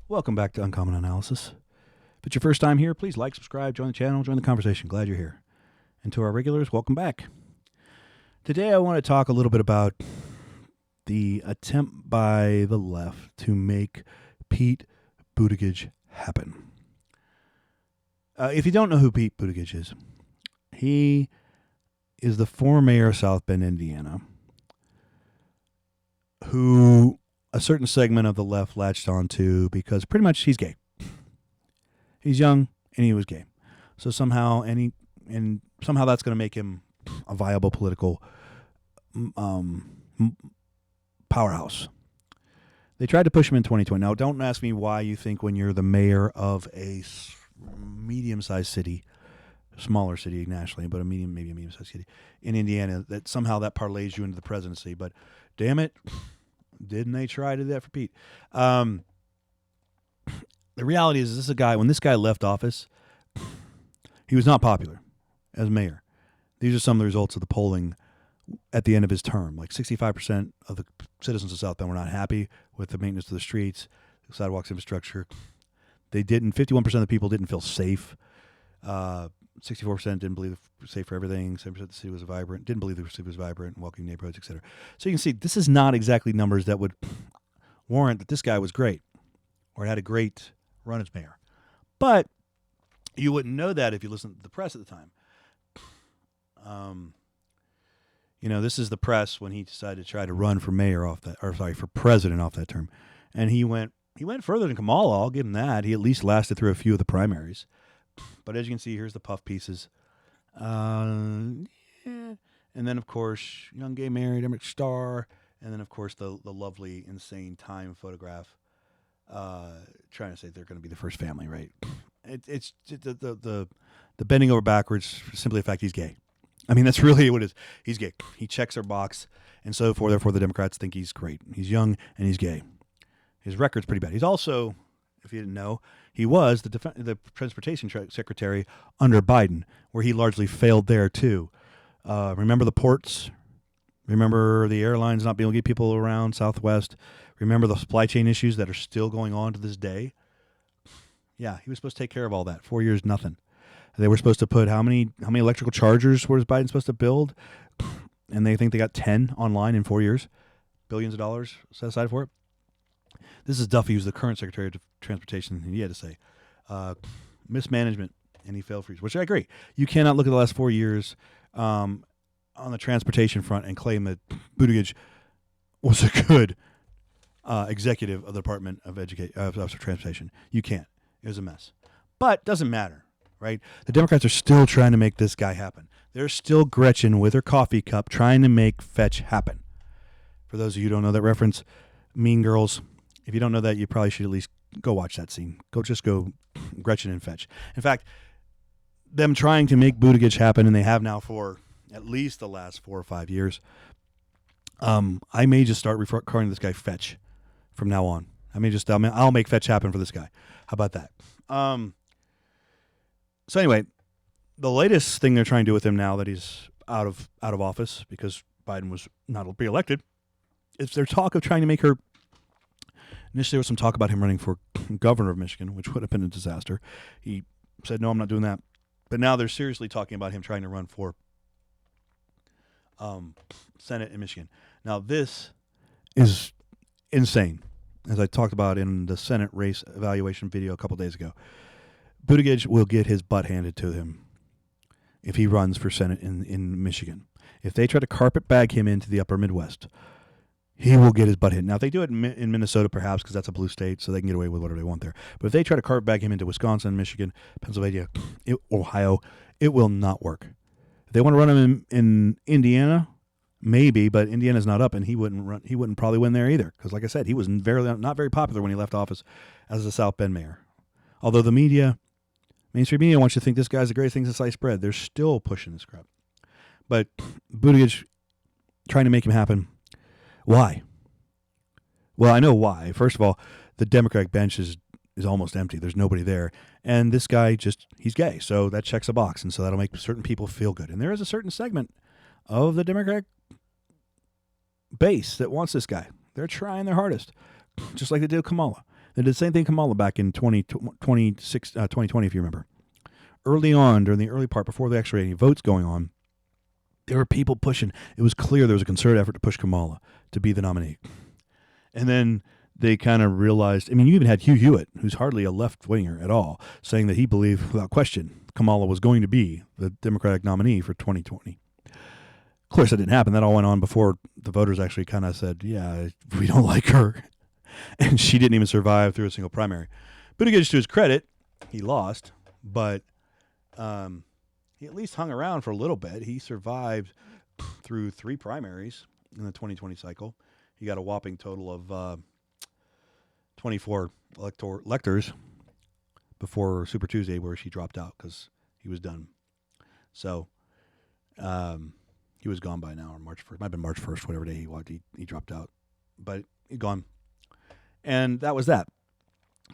Welcome back to Uncommon Analysis. If it's your first time here, please like, subscribe, join the channel, join the conversation. Glad you're here. And to our regulars, welcome back. Today I want to talk a little bit about the attempt by the left to make Pete Buttigieg happen. If you don't know who Pete Buttigieg is, he is the former mayor of South Bend, Indiana, who a certain segment of the left latched onto because pretty much he's gay. He's young and he was gay. So somehow somehow that's going to make him a viable political powerhouse. They tried to push him in 2020. Now, don't ask me why you think when you're the mayor of a medium-sized city, smaller city nationally, but maybe a medium-sized city in Indiana, that somehow that parlays you into the presidency. But damn it, didn't they try to do that for Pete? The reality is, this is a guy, when this guy left office, he was not popular as mayor. These are some of the results of the polling at the end of his term. Like 65% of the citizens of South Bend were not happy with the maintenance of the streets, the sidewalks, infrastructure. 51% of the people didn't feel safe. 64% didn't believe it was safe for everything. 7% the city was vibrant, didn't believe the city was vibrant, welcoming neighborhoods, etc. So you can see this is not exactly numbers that would warrant that this guy was great or had a great run as mayor. But you wouldn't know that if you listened to the press at the time. This is the press when he decided to try to run for for president off that term. And he went further than Kamala. I'll give him that. He at least lasted through a few of the primaries. But as you can see, here's the puff pieces. And then, of course, young gay married, Emmerich Star. And then, of course, the lovely, insane Time photograph trying to say they're going to be the first family, right? It's the bending over backwards for simply the fact he's gay. I mean, that's really what it is. He's gay. He checks their box, and so forth. Therefore, the Democrats think he's great. He's young, and he's gay. His record's pretty bad. He's also, if you didn't know, he was the transportation secretary under Biden, where he largely failed there, too. Remember the ports? Remember the airlines not being able to get people around Southwest? Remember the supply chain issues that are still going on to this day? Yeah, he was supposed to take care of all that. 4 years, nothing. They were supposed to put how many electrical chargers was Biden supposed to build? And they think they got 10 online in 4 years. Billions of dollars set aside for it. This is Duffy, who's the current Secretary of Transportation, and he had to say, mismanagement, and he failed for years, which I agree. You cannot look at the last 4 years on the transportation front and claim that Buttigieg was a good executive of the Department of Transportation. You can't. It was a mess. But doesn't matter. Right? The Democrats are still trying to make this guy happen. There's still Gretchen with her coffee cup trying to make fetch happen. For those of you who don't know that reference, Mean Girls, if you don't know that, you probably should at least go watch that scene. Go Gretchen and fetch. In fact, them trying to make Buttigieg happen, and they have now for at least the last 4 or 5 years, I may just start calling this guy Fetch from now on. I'll make fetch happen for this guy. How about that? So anyway, the latest thing they're trying to do with him now that he's out of office because Biden was not reelected is their talk of trying to make her. Initially, there was some talk about him running for governor of Michigan, which would have been a disaster. He said, "No, I'm not doing that." But now they're seriously talking about him trying to run for Senate in Michigan. Now this is insane, as I talked about in the Senate race evaluation video a couple days ago. Buttigieg will get his butt handed to him if he runs for Senate in Michigan. If they try to carpet bag him into the upper Midwest, he will get his butt hit. Now, if they do it in Minnesota, perhaps, because that's a blue state, so they can get away with whatever they want there. But if they try to carpet bag him into Wisconsin, Michigan, Pennsylvania, Ohio, it will not work. If they want to run him in Indiana, maybe, but Indiana's not up, and he wouldn't probably win there either. Because, like I said, he was not very popular when he left office as a South Bend mayor. Although the mainstream media wants you to think this guy's the greatest thing since sliced bread. They're still pushing this crap. But Buttigieg trying to make him happen. Why? Well, I know why. First of all, the Democratic bench is almost empty. There's nobody there. And this guy he's gay. So that checks a box. And so that'll make certain people feel good. And there is a certain segment of the Democratic base that wants this guy. They're trying their hardest, just like they did with Kamala. They did the same thing Kamala back in 2020, if you remember. Early on, during the early part, before there actually any votes going on, there were people pushing. It was clear there was a concerted effort to push Kamala to be the nominee. And then they kind of realized, you even had Hugh Hewitt, who's hardly a left-winger at all, saying that he believed, without question, Kamala was going to be the Democratic nominee for 2020. Of course, that didn't happen. That all went on before the voters actually kind of said, yeah, we don't like her. And she didn't even survive through a single primary. Buttigieg, to his credit, he lost, but he at least hung around for a little bit. He survived through 3 primaries in the 2020 cycle. He got a whopping total of 24 electors before Super Tuesday, where she dropped out because he was done. So he was gone by now, or March 1st. Might have been March 1st, whatever day he dropped out. But he's gone. And that was that.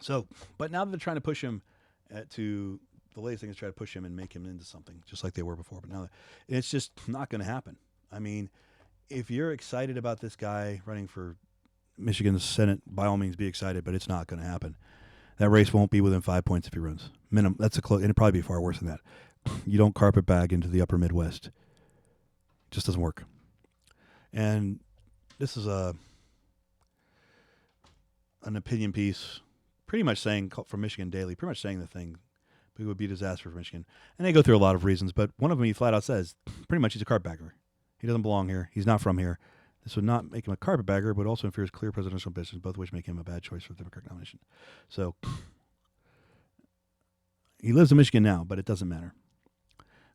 So, but now that they're trying to push him the latest thing is try to push him and make him into something, just like they were before. But now it's just not going to happen. If you're excited about this guy running for Michigan's Senate, by all means be excited, but it's not going to happen. That race won't be within 5 points if he runs. Minimum. That's and it'll probably be far worse than that. You don't carpetbag into the upper Midwest. It just doesn't work. And this is an opinion piece, pretty much saying, from Michigan Daily, pretty much saying the thing. It would be a disaster for Michigan. And they go through a lot of reasons, but one of them he flat out says, pretty much he's a carpetbagger. He doesn't belong here. He's not from here. This would not make him a carpetbagger, but also interferes clear presidential ambitions, both of which make him a bad choice for the Democratic nomination. So he lives in Michigan now, but it doesn't matter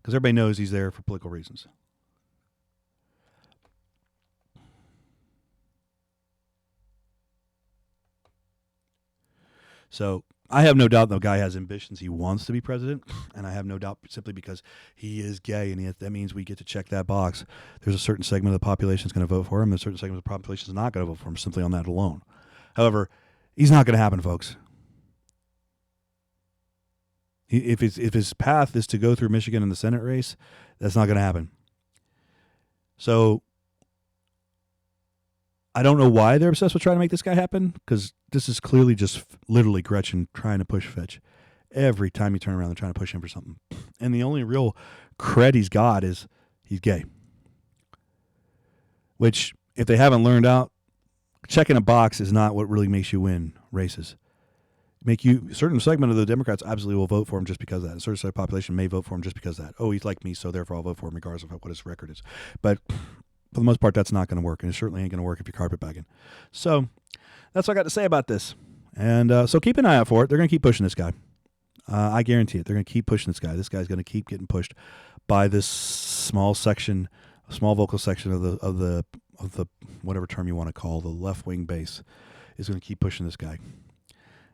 because everybody knows he's there for political reasons. So I have no doubt the guy has ambitions. He wants to be president, and I have no doubt simply because he is gay, and that means we get to check that box. There's a certain segment of the population that's going to vote for him. There's a certain segment of the population that's not going to vote for him simply on that alone. However, he's not going to happen, folks. If his path is to go through Michigan in the Senate race, that's not going to happen. So I don't know why they're obsessed with trying to make this guy happen, because this is clearly just literally Gretchen trying to push Fetch. Every time you turn around, they're trying to push him for something. And the only real cred he's got is he's gay. Which, if they haven't learned out, checking a box is not what really makes you win races. A certain segment of the Democrats absolutely will vote for him just because of that. A certain segment of the population may vote for him just because of that. Oh, he's like me, so therefore I'll vote for him regardless of what his record is. But for the most part, that's not going to work, and it certainly ain't going to work if you're carpetbagging. So that's what I got to say about this. And so keep an eye out for it. They're going to keep pushing this guy. I guarantee it. They're going to keep pushing this guy. This guy's going to keep getting pushed by this small vocal section of the whatever term you want to call the left wing base is going to keep pushing this guy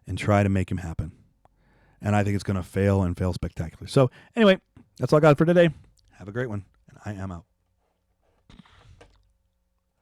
and try to make him happen. And I think it's going to fail and fail spectacularly. So anyway, that's all I got for today. Have a great one, and I am out.